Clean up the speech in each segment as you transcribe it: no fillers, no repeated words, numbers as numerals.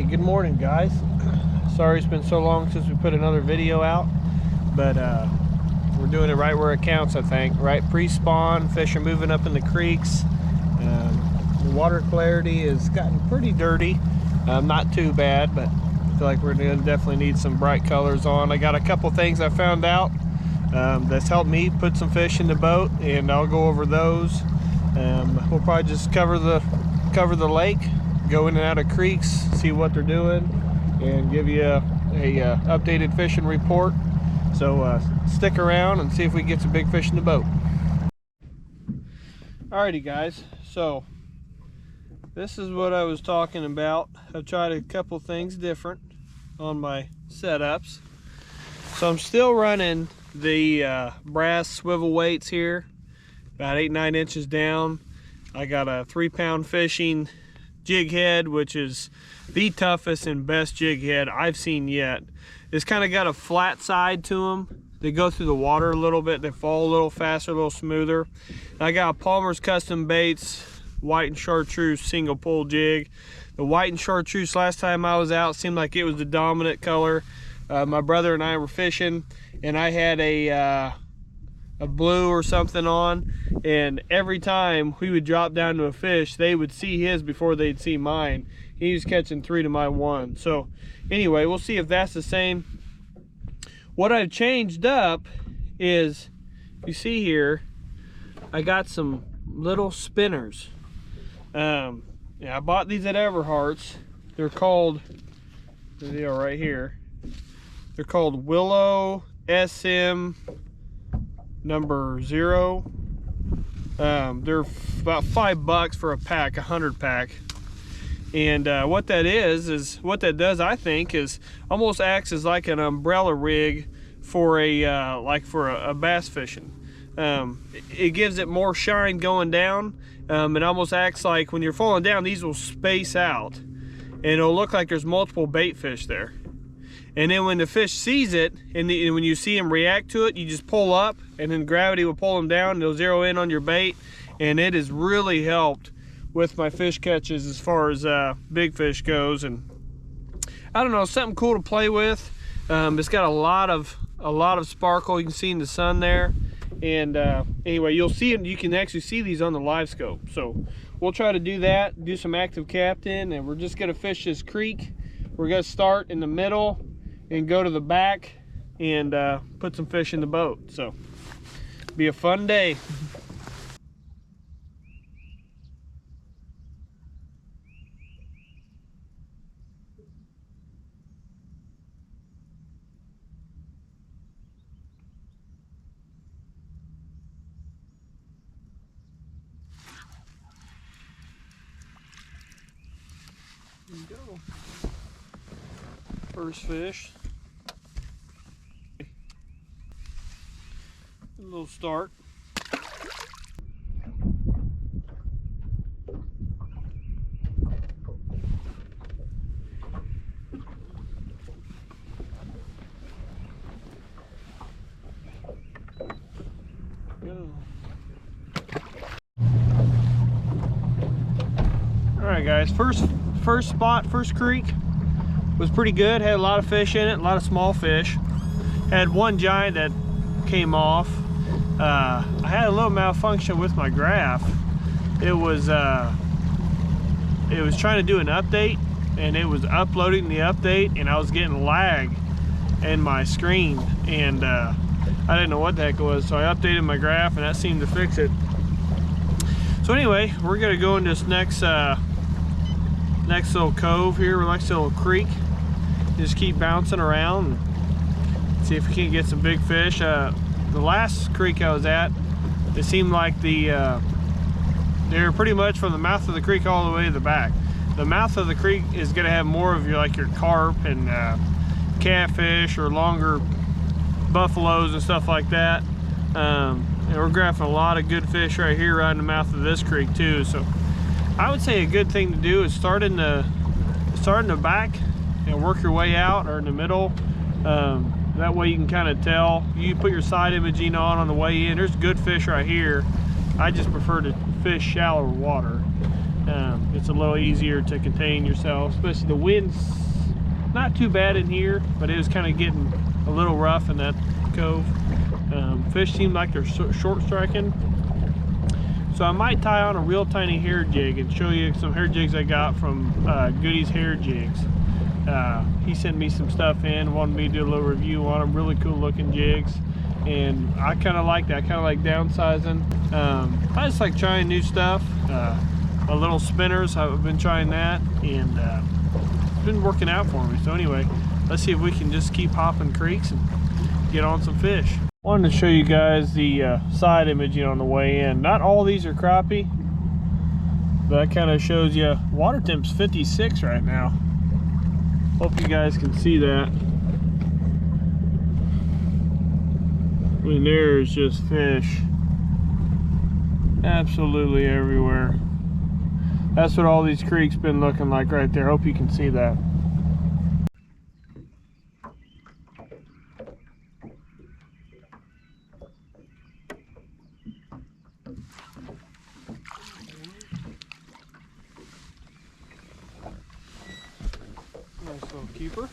Hey, good morning, guys. Sorry it's been so long since we put another video out, but we're doing it right where it counts, I think. Right pre-spawn, fish are moving up in the creeks. The water clarity has gotten pretty dirty. Not too bad, but I feel like we're gonna definitely need some bright colors on. I got a couple things I found out that's helped me put some fish in the boat, and I'll go over those. We'll probably just cover the lake, go in and out of creeks, see what they're doing, and give you a updated fishing report. So stick around and see if we can get some big fish in the boat. Alrighty guys, so this is what I was talking about. I've tried a couple things different on my setups. So I'm still running the brass swivel weights here, about 8-9 inches down. I got a 3-pound fishing jig head, which is the toughest and best jig head I've seen yet. It's kind of got a flat side to them. They go through the water a little bit, they fall a little faster, a little smoother. And I got a Palmer's Custom Baits white and chartreuse single pull jig. The white and chartreuse last time I was out seemed like it was the dominant color. My brother and I were fishing, and I had a blue or something on, and every time we would drop down to a fish, they would see his before they'd see mine. He was catching 3 to my 1. So anyway, we'll see if that's the same. What I've changed up is, you see here, I got some little spinners. Yeah, I bought these at Everhart's. They're called, there they are right here. They're called Willow SM number 0. They're about $5 for a pack, 100 pack. And what that what that does, I think, is almost acts as like an umbrella rig for a bass fishing. It gives it more shine going down. It almost acts like when you're falling down, these will space out, and it'll look like there's multiple bait fish there. And then when the fish sees it, and when you see him react to it, you just pull up, and then gravity will pull him down, and it'll zero in on your bait. And it has really helped with my fish catches as far as big fish goes. And I don't know, something cool to play with. It's got a lot of sparkle you can see in the sun there. And anyway, you'll see it. You can actually see these on the live scope. So we'll try to do that, do some active captain, and we're just gonna fish this creek. We're gonna start in the middle and go to the back and put some fish in the boat. So be a fun day. There you go. First fish. A little start. Go. All right, guys. First spot, first creek was pretty good. Had a lot of fish in it, a lot of small fish. Had one giant that came off. I had a little malfunction with my graph. It was trying to do an update, and it was uploading the update, and I was getting lag in my screen, and I didn't know what the heck it was, so I updated my graph, and that seemed to fix it. So anyway, we're gonna go in this next little cove here, next little creek. Just keep bouncing around and see if we can get some big fish. The last creek I was at, it seemed like they were pretty much from the mouth of the creek all the way to the back. The mouth of the creek is going to have more of your carp and catfish or longer buffaloes and stuff like that. And we're graphing a lot of good fish right here, right in the mouth of this creek too. So I would say a good thing to do is start in the back and work your way out, or in the middle. That way you can kind of tell. You put your side imaging on the way in. There's good fish right here. I just prefer to fish shallower water. It's a little easier to contain yourself, especially the wind's not too bad in here, but it was kind of getting a little rough in that cove. Fish seem like they're short striking, so I might tie on a real tiny hair jig and show you some hair jigs I got from Goody's Hair Jigs. He sent me some stuff in, wanted me to do a little review on them. Really cool looking jigs, and I kind of like that. I kind of like downsizing. I just like trying new stuff. My little spinners, I've been trying that, and it's been working out for me. So anyway, let's see if we can just keep hopping creeks and get on some fish. Wanted to show you guys the side imaging on the way in. Not all these are crappie, but that kind of shows you water temp's 56 right now. Hope you guys can see that. I mean, there's just fish absolutely everywhere. That's what all these creeks been looking like right there. Hope you can see that. Nice little keeper.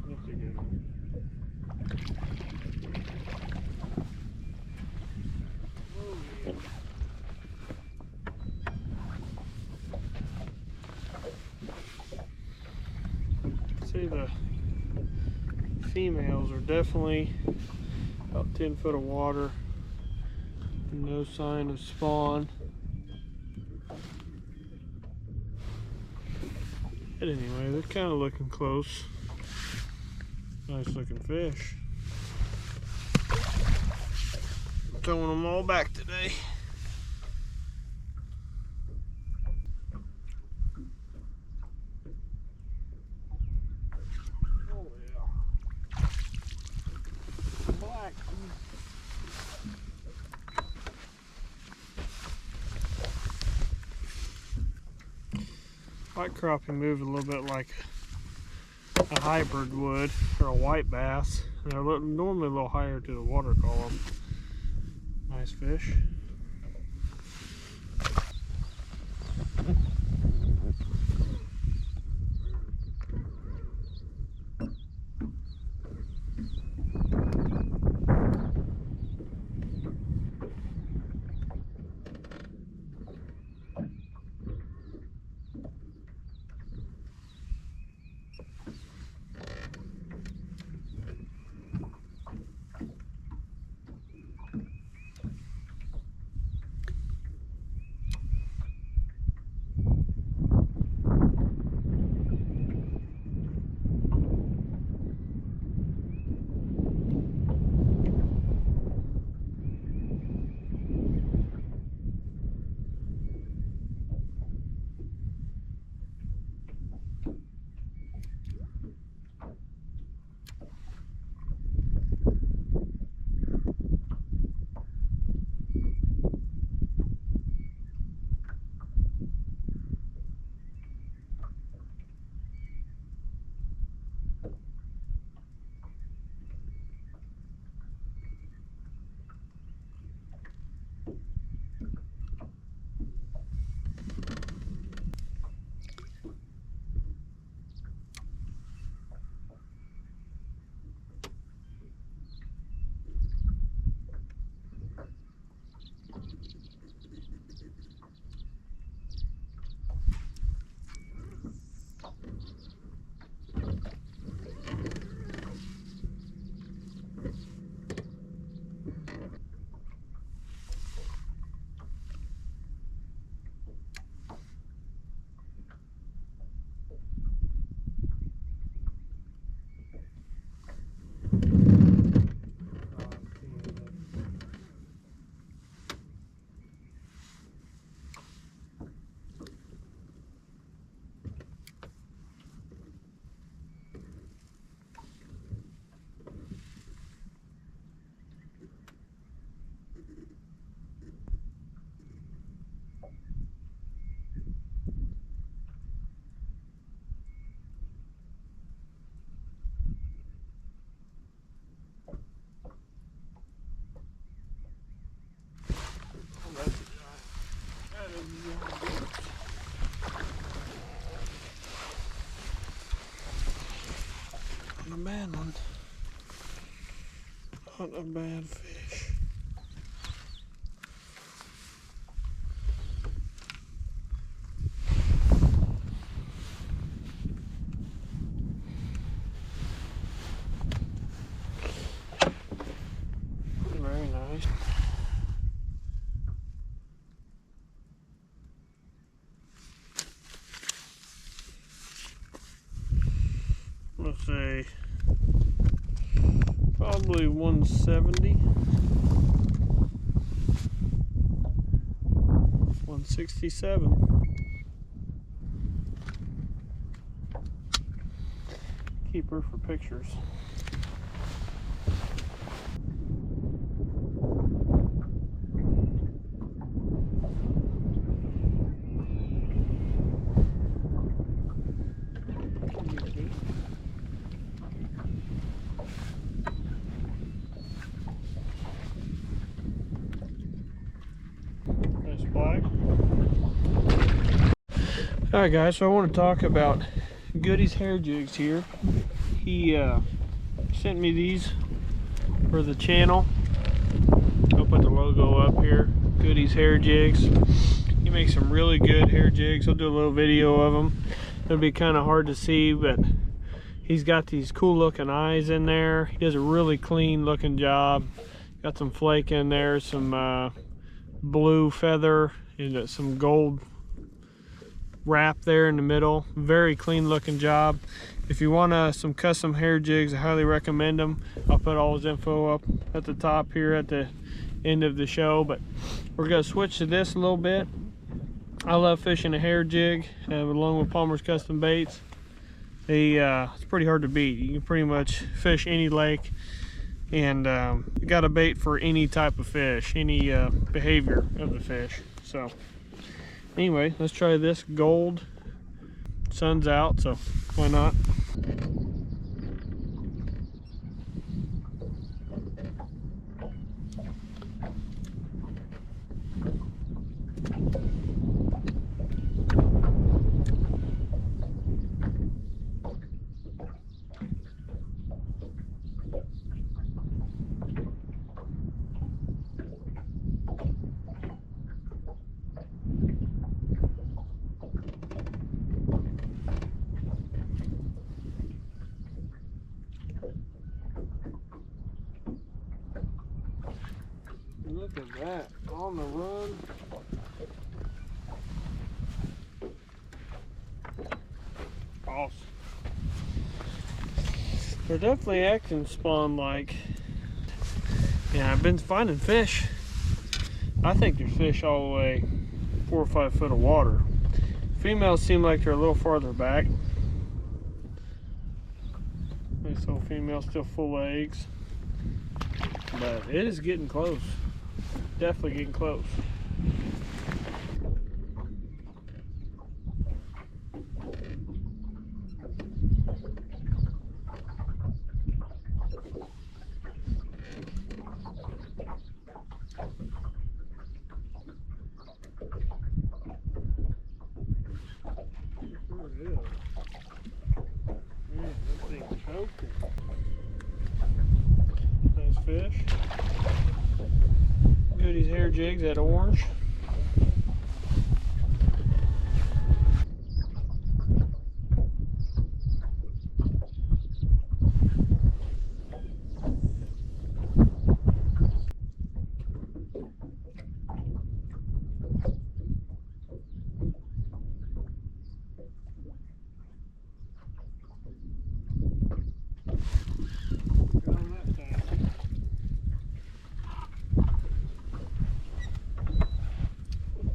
That's a good one. Oh, yeah. I'd say the females are definitely about 10 foot of water. No sign of spawn. But anyway, they're kind of looking close. Nice looking fish. Throwing them all back today. Oh yeah. Black. White crappie move a little bit like a hybrid would, or a white bass. And they're normally a little higher to the water column. Nice fish. bad one. Not a bad fish. Very nice. Let's say probably 170, 167. Keep her for pictures. Alright guys, so I want to talk about Goody's hair jigs here. He sent me these for the channel. I'll put the logo up here. Goody's hair jigs. He makes some really good hair jigs. I'll do a little video of them. It'll be kind of hard to see, but he's got these cool looking eyes in there. He does a really clean looking job. Got some flake in there, some blue feather, and some gold wrap there in the middle. Very clean looking job. If you want some custom hair jigs, I highly recommend them. I'll put all his info up at the top here at the end of the show, but we're going to switch to this a little bit. I love fishing a hair jig along with Palmer's Custom Baits. It's pretty hard to beat. You can pretty much fish any lake, and you got a bait for any type of fish, any behavior of the fish. So anyway, let's try this gold. Sun's out, so why not? Look at that, on the run. Awesome. They're definitely acting spawn-like. Yeah, I've been finding fish. I think there's fish all the way 4 or 5 foot of water. Females seem like they're a little farther back. This old female's still full of eggs. But it is getting close. Definitely getting close. Man, that thing's choking. Nice fish. Goody's hair jigs, that orange.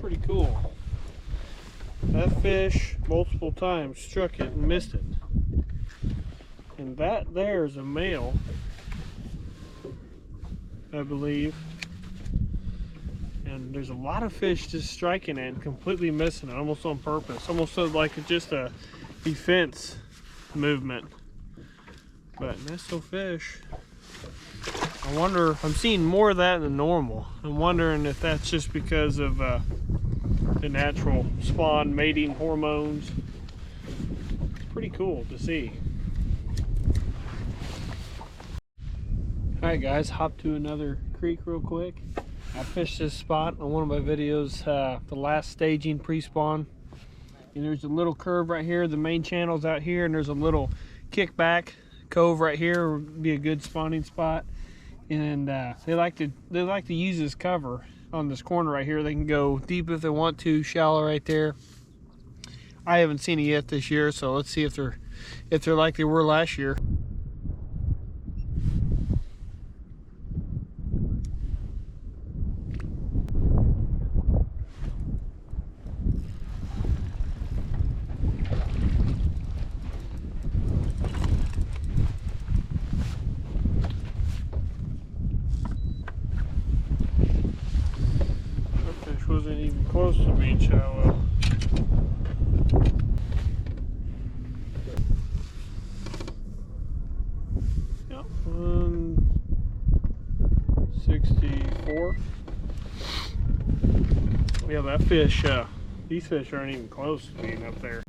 Pretty cool. That fish multiple times struck it and missed it. And that there is a male, I believe. And there's a lot of fish just striking it and completely missing it, almost on purpose. Almost like just a defense movement. But nice little fish. I wonder, I'm seeing more of that than normal. I'm wondering if that's just because of the natural spawn mating hormones. It's pretty cool to see. Alright guys, hop to another creek real quick. I fished this spot on one of my videos, the last staging pre-spawn. And there's a little curve right here, the main channel's out here, and there's a little kickback cove right here, would be a good spawning spot. And they like to use this cover on this corner right here. They can go deep if they want to, shallow right there. I haven't seen it yet this year, so let's see if they're like they were last year. That fish wasn't even close to being shallow. Yep, 164. Yeah, that fish, these fish aren't even close to being up there.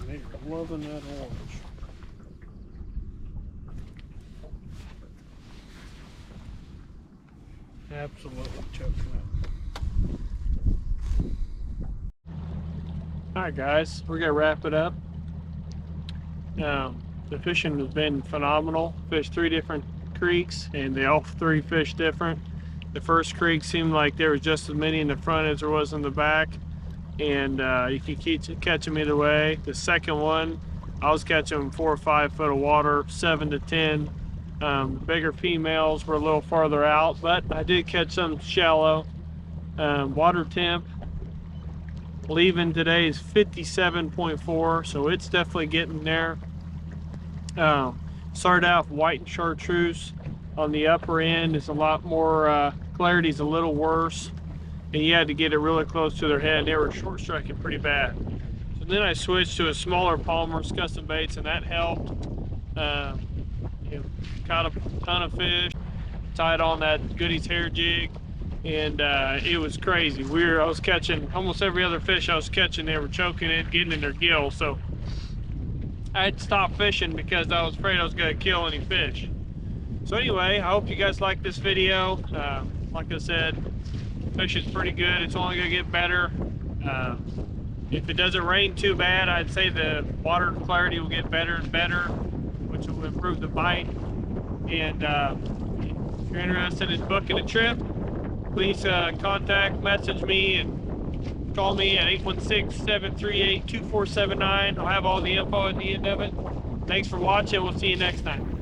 They're loving that orange. Absolutely choking it. Alright guys, we're gonna wrap it up. The fishing has been phenomenal. Fished 3 different creeks and they all 3 fished different. The first creek seemed like there was just as many in the front as there was in the back, and you can keep catching them either way. The second one, I was catching 4 or 5 foot of water, 7 to 10. Bigger females were a little farther out, but I did catch some shallow. Water temp leaving today is 57.4, so it's definitely getting there. Started out white and chartreuse on the upper end. It's a lot more, clarity's a little worse, and you had to get it really close to their head. They were short striking pretty bad. So then I switched to a smaller Palmer's custom baits, and that helped. Caught a ton of fish, tied on that Goody's hair jig, and it was crazy. I was catching almost every other fish I was catching. They were choking it, getting in their gills. So I had to stop fishing because I was afraid I was going to kill any fish. So anyway, I hope you guys like this video. Like I said, fishing's pretty good. It's only going to get better. If it doesn't rain too bad, I'd say the water clarity will get better and better, which will improve the bite. And if you're interested in booking a trip, please message me and call me at 816-738-2479. I'll have all the info at the end of it. Thanks for watching. We'll see you next time.